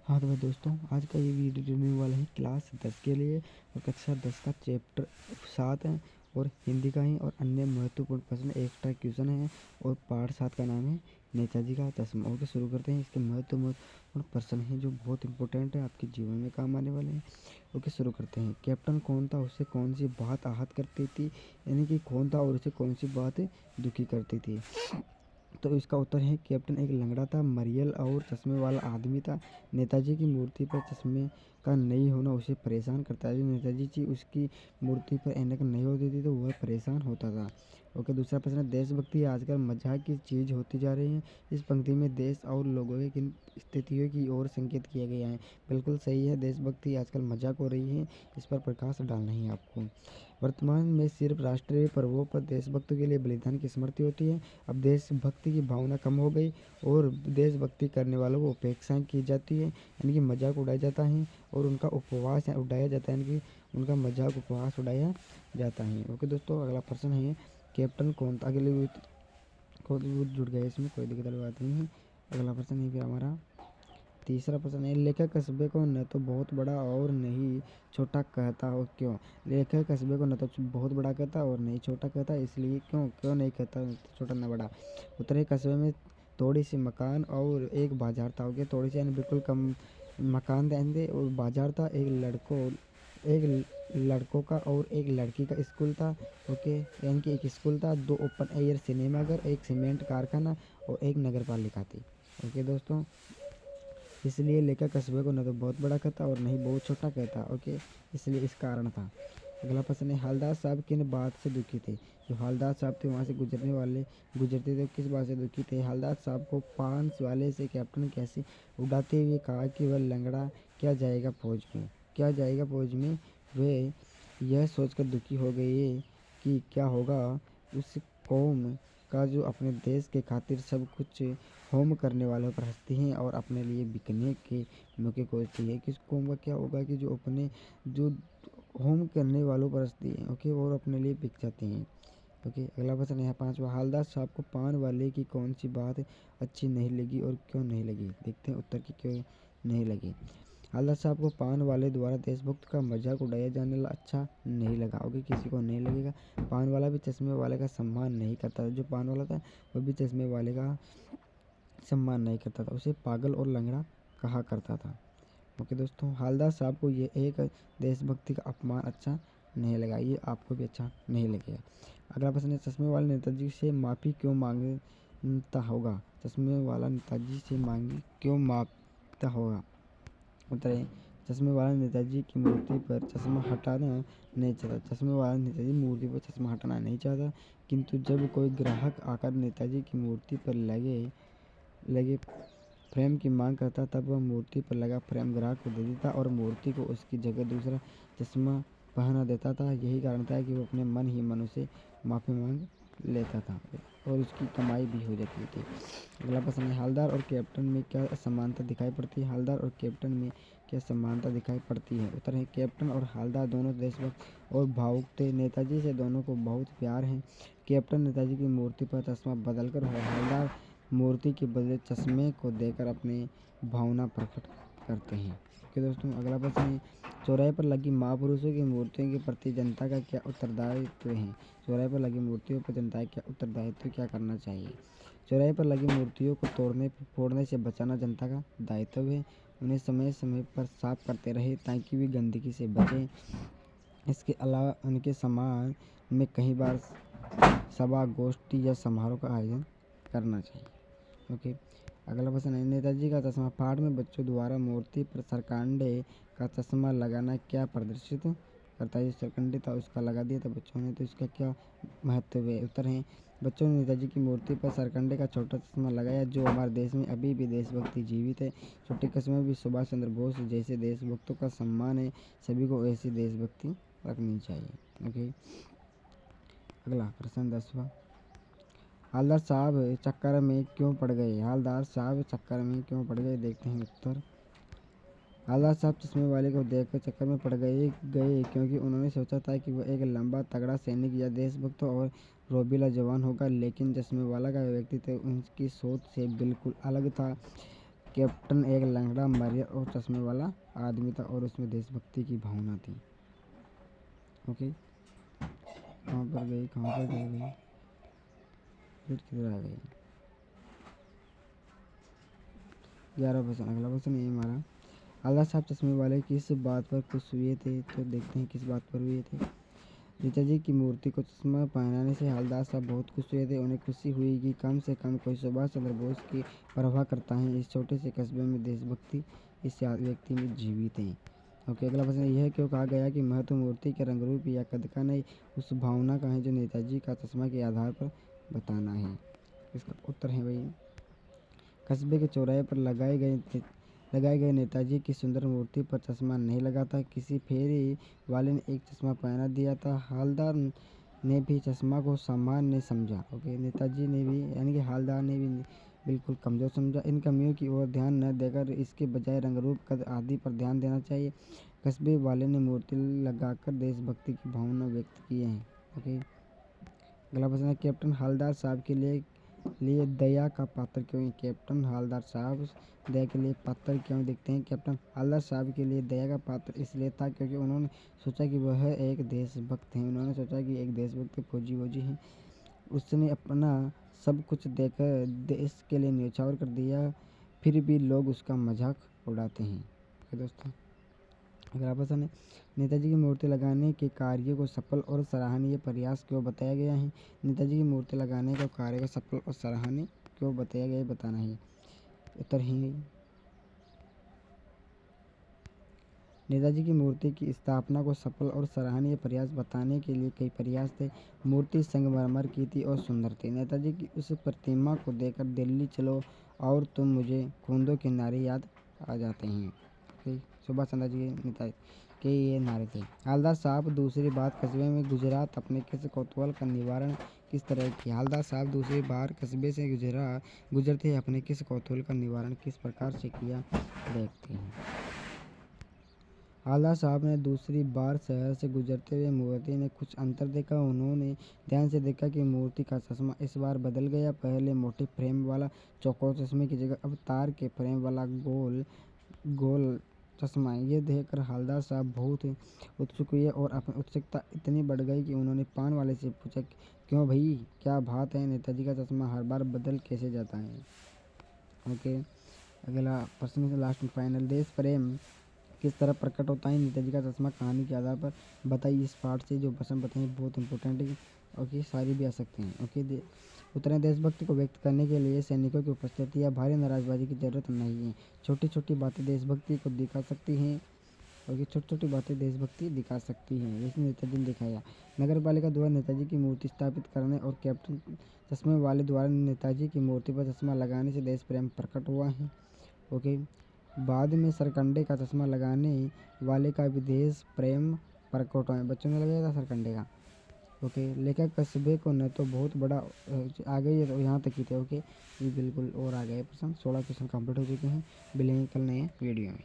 हाँ तो भाई दोस्तों, आज का ये वीडियो देने वाला है क्लास 10 के लिए और कक्षा 10 का चैप्टर 7 है और हिंदी का है और अन्य महत्वपूर्ण प्रश्न एक्स्ट्रा क्वेश्चन है और पार्ट 7 का नाम है नेताजी का चश्मा। ओके, शुरू करते हैं। इसके महत्वपूर्ण प्रश्न हैं जो बहुत इंपॉर्टेंट है, आपके जीवन में काम आने वाले हैं। ओके, शुरू करते हैं। कैप्टन कौन था, उससे कौन सी बात आहत करती थी, यानी कि कौन था और उसे कौन सी बात दुखी करती थी। तो इसका उत्तर है कैप्टन एक लंगड़ा था, मरियल और चश्मे वाला आदमी था। नेताजी की मूर्ति पर चश्मे का नहीं होना उसे परेशान करता है। नेताजी जी उसकी मूर्ति पर ऐनक नहीं होती थी तो वह परेशान होता था। ओके, दूसरा प्रश्न है देशभक्ति आजकल मजाक की चीज़ होती जा रही है। इस पंक्ति में देश और लोगों की किन स्थितियों की ओर संकेत किया गया है। बिल्कुल सही है, देशभक्ति आजकल मजाक हो रही है, इस पर प्रकाश डालना है आपको। वर्तमान में सिर्फ राष्ट्रीय पर्वों पर देशभक्तों के लिए बलिदान की स्मृति होती है। अब देशभक्ति की भावना कम हो गई और देशभक्ति करने वालों को उपेक्षा की जाती है, यानी कि मजाक उड़ाया जाता है और उनका उपवास उड़ाया जाता है, यानी कि उनका मजाक उपवास उड़ाया जाता है। ओके दोस्तों, अगला प्रश्न है कैप्टन कौन था। अगले खुद जुड़ गए, इसमें कोई दिक्कत वाली बात नहीं है। अगला प्रश्न है फिर हमारा तीसरा प्रश्न है लेखक कस्बे को न तो बहुत बड़ा और नहीं छोटा कहता हो, क्यों। लेखक कस्बे को न तो बहुत बड़ा कहता और नहीं छोटा कहता, इसलिए क्यों क्यों नहीं कहता छोटा न बड़ा। उत्तर है कस्बे में थोड़ी सी मकान और एक बाजार था। ओके, थोड़ी सी यानी बिल्कुल कम मकान थे और बाजार था। एक लड़कों का और एक लड़की का स्कूल था। ओके, यानी कि एक स्कूल था, 2 ओपन एयर सिनेमाघर, एक सीमेंट कारखाना और एक नगर पालिका थी। ओके दोस्तों, इसलिए लेखक कस्बे को न तो बहुत बड़ा कहता और नहीं बहुत छोटा कहता। ओके, इसलिए इस कारण था। अगला प्रश्न है हालदार साहब किन बात से दुखी थे। जो हालदार साहब थे वहाँ से गुजरते थे किस बात से दुखी थे। हालदार साहब को पान वाले से कैप्टन कैसे उड़ाते हुए कहा कि वह लंगड़ा क्या जाएगा फौज में। वे यह सोचकर दुखी हो गए कि क्या होगा उस कौम का जो अपने देश के खातिर सब कुछ होम करने वालों पर हंसती हैं और अपने लिए बिकने के मौके खोजती है। किस कौम का क्या होगा कि जो होम करने वालों पर हंसती है, ओके, और अपने लिए बिक जाते हैं। ओके, अगला प्रश्न है 5वां। हालदार साहब को पान वाले की कौन सी बात अच्छी नहीं लगी और क्यों नहीं लगी। देखते हैं उत्तर की क्यों नहीं लगी। हालदार साहब को पान वाले द्वारा देशभक्त का मजाक उड़ाया जाने वाला अच्छा नहीं लगा। ओके, किसी को नहीं लगेगा। पान वाला भी चश्मे वाले का सम्मान नहीं करता। जो पान वाला था वह भी चश्मे वाले का सम्मान नहीं करता था, उसे पागल और लंगड़ा कहा करता था। ओके दोस्तों, हालदार साहब को ये एक देशभक्ति का अपमान अच्छा नहीं लगा, ये आपको भी अच्छा नहीं लगेगा। अगला प्रश्न है चश्मे वाले नेताजी से माफ़ी क्यों मांगता होगा। चश्मे वाला नेताजी से मांगी क्यों मांगता होगा। उत्तर है चश्मे वाला नेताजी की मूर्ति पर चश्मा हटाना नहीं चाहता। चश्मे वाला नेताजी मूर्ति पर चश्मा हटाना नहीं चाहता, किंतु जब कोई ग्राहक आकर नेताजी की मूर्ति पर लगे फ्रेम की मांग करता तब वह मूर्ति पर लगा फ्रेम ग्राहक को दे देता और मूर्ति को उसकी जगह दूसरा चश्मा पहना देता था। यही कारण था कि वो अपने मन ही मन से माफ़ी मांग लेता था और उसकी कमाई भी हो जाती थी। अगला प्रश्न है हालदार और कैप्टन में क्या समानता दिखाई पड़ती है। हालदार और कैप्टन में क्या समानता दिखाई पड़ती है। उत्तर है कैप्टन और हालदार दोनों देशभक्त और भावुक थे। नेताजी से दोनों को बहुत प्यार है। कैप्टन नेताजी की मूर्ति पर चश्मा बदलकर और हालदार मूर्ति के बदले चश्मे को देकर अपनी भावना प्रकट करते हैं। ओके दोस्तों, अगला प्रश्न है चौराहे पर लगी महापुरुषों की मूर्तियों के प्रति जनता का क्या उत्तरदायित्व है। चौराहे पर लगी मूर्तियों पर जनता का क्या उत्तरदायित्व क्या करना चाहिए। चौराहे पर लगी मूर्तियों को फोड़ने से बचाना जनता का दायित्व है। उन्हें समय समय पर साफ करते रहे ताकि वे गंदगी से बचें। इसके अलावा उनके सम्मान में कई बार सभा गोष्ठी या समारोह का आयोजन करना चाहिए। ओके, अगला प्रश्न है नेताजी का चश्मा पाठ में बच्चों द्वारा मूर्ति पर सरकंडे का चश्मा लगाना क्या प्रदर्शित करता है। सरकंडे था उसका लगा दिया था बच्चों ने, तो इसका क्या महत्व है। उत्तर है बच्चों ने नेताजी की मूर्ति पर सरकंडे का छोटा चश्मा लगाया। जो हमारे देश में अभी भी देशभक्ति जीवित है। छोटे कस्बे में भी सुभाष चंद्र बोस जैसे देशभक्तों का सम्मान है। सभी को ऐसी देशभक्ति रखनी चाहिए। ओके, अगला प्रश्न 10वां। हालदार साहब चक्कर में क्यों पड़ गए। हालदार साहब चक्कर में क्यों पड़ गए, देखते हैं उत्तर। हालदार साहब चश्मे वाले को देखकर चक्कर में पड़ गए क्योंकि उन्होंने सोचा था कि वह एक लंबा तगड़ा सैनिक या देशभक्त और रोबीला जवान होगा, लेकिन चश्मे वाला का व्यक्तित्व उनकी सोच से बिल्कुल अलग था। कैप्टन एक लंगड़ा, मरिया और चश्मे वाला आदमी था और उसमें देशभक्ति की भावना थी। ओके, कहाँ पर गई, कहाँ पर गई, फिर किधर आ गई। 11%। अगला क्वेश्चन ये हमारा, हवलदार साहब चश्मे वाले किस बात पर खुश हुए थे? तो देखते हैं किस बात पर हुए थे। नेताजी की मूर्ति को चश्मा पहनाने से हवलदार साहब बहुत खुश हुए थे। उन्हें खुशी हुई कि कम से कम कोई सुभाष चंद्र बोस की परवाह करता है। इस छोटे से कस्बे में देशभक्ति इस व्यक्ति में जीवित है। ओके, अगला प्रश्न यह क्यों कहा गया कि महत्व मूर्ति के रंग रूप या कद का नहीं, उस भावना का है जो नेताजी का चश्मा के आधार पर बताना है। इसका उत्तर है भाई, कस्बे के चौराहे पर लगाए गए नेताजी की सुंदर मूर्ति पर चश्मा नहीं लगा था। किसी फेरी वाले ने एक चश्मा पहना दिया था। हवलदार ने भी चश्मा को सामान्य समझा। ओके, नेताजी ने भी यानी कि हवलदार ने भी बिल्कुल कमज़ोर समझा। इन कमियों की ओर ध्यान न देकर इसके बजाय रंग रूप, कद आदि पर ध्यान देना चाहिए। कस्बे वाले ने मूर्ति लगाकर देशभक्ति की भावना व्यक्त किए हैं। ओके, अगला प्रश्न है, कैप्टन हवलदार साहब के लिए दया का पात्र क्यों है? कैप्टन हवलदार साहब दया के लिए पात्र क्यों दिखते हैं? कैप्टन हवलदार साहब के लिए दया का पात्र इसलिए था क्योंकि उन्होंने सोचा कि वह एक देशभक्त हैं। उन्होंने सोचा कि एक देशभक्त फौजी हैं। उसने अपना सब कुछ देकर देश के लिए न्यौछावर कर दिया, फिर भी लोग उसका मजाक उड़ाते हैं। ओके दोस्तों, अगला प्रश्न है, नेताजी की मूर्ति लगाने के कार्य को सफल और सराहनीय प्रयास क्यों बताया गया है? नेताजी की मूर्ति लगाने का कार्य को सफल और सराहनीय क्यों बताया गया है, बताना है। उत्तर है, नेताजी की मूर्ति की स्थापना को सफल और सराहनीय प्रयास बताने के लिए कई प्रयास थे। मूर्ति संगमरमर की थी और सुंदर थी। नेताजी की उस प्रतिमा को देखकर दिल्ली चलो और तुम मुझे खूंदो के नारे याद आ जाते हैं। सुभाष चंद्र जी के ये नारे थे। हवलदार साहब दूसरी बार कस्बे में गुजरात अपने किस कौतूहल का निवारण किस तरह किया? हवलदार साहब दूसरी बार कस्बे से गुजरते अपने किस कौतूहल का निवारण किस प्रकार से किया, देखते हैं। हवलदार साहब ने दूसरी बार शहर से गुजरते हुए मूर्ति में कुछ अंतर देखा। उन्होंने ध्यान से देखा कि मूर्ति का चश्मा इस बार बदल गया। पहले मोटे फ्रेम वाला चौकोर चश्मे की जगह अब तार के फ्रेम वाला गोल चश्मा। ये देखकर हवलदार साहब बहुत उत्सुक हुए और अपनी उत्सुकता इतनी बढ़ गई कि उन्होंने पान वाले से पूछा, क्यों भाई, क्या बात है, नेताजी का चश्मा हर बार बदल कैसे जाता है? ओके, अगला प्रश्न है लास्ट में फाइनल, देश प्रेम किस तरह प्रकट होता है? नेताजी का चश्मा कहानी के आधार पर बताइए। इस पार्ट से जो प्रश्न बताइए बहुत इंपॉर्टेंट है। ओके, सारी भी आ सकते हैं। ओके, उत्तरें देशभक्ति को व्यक्त करने के लिए सैनिकों की उपस्थिति या भारी नाराजबाजी की जरूरत नहीं है। छोटी छोटी बातें देशभक्ति को दिखा सकती हैं। ओके, छोटी छोटी बातें देशभक्ति दिखा सकती हैं, जैसे नेताजी ने दिखाया। नगर पालिका द्वारा नेताजी की मूर्ति स्थापित करने और कैप्टन चश्मे वाले द्वारा नेताजी की मूर्ति पर चश्मा लगाने से देश प्रेम प्रकट हुआ है। ओके, बाद में सरकंडे का चश्मा लगाने वाले का भी देश प्रेम प्रकट हुआ है। बच्चों ने लगाया था सरकंडे का। ओके, लेखक कस्बे को न तो बहुत बड़ा आ गई है तो यहाँ तक ही थे। ओके, ये बिल्कुल और आ गए प्रश्न। 16 क्वेश्चन कंप्लीट हो चुके हैं। मिलेंगे कल नए वीडियो में।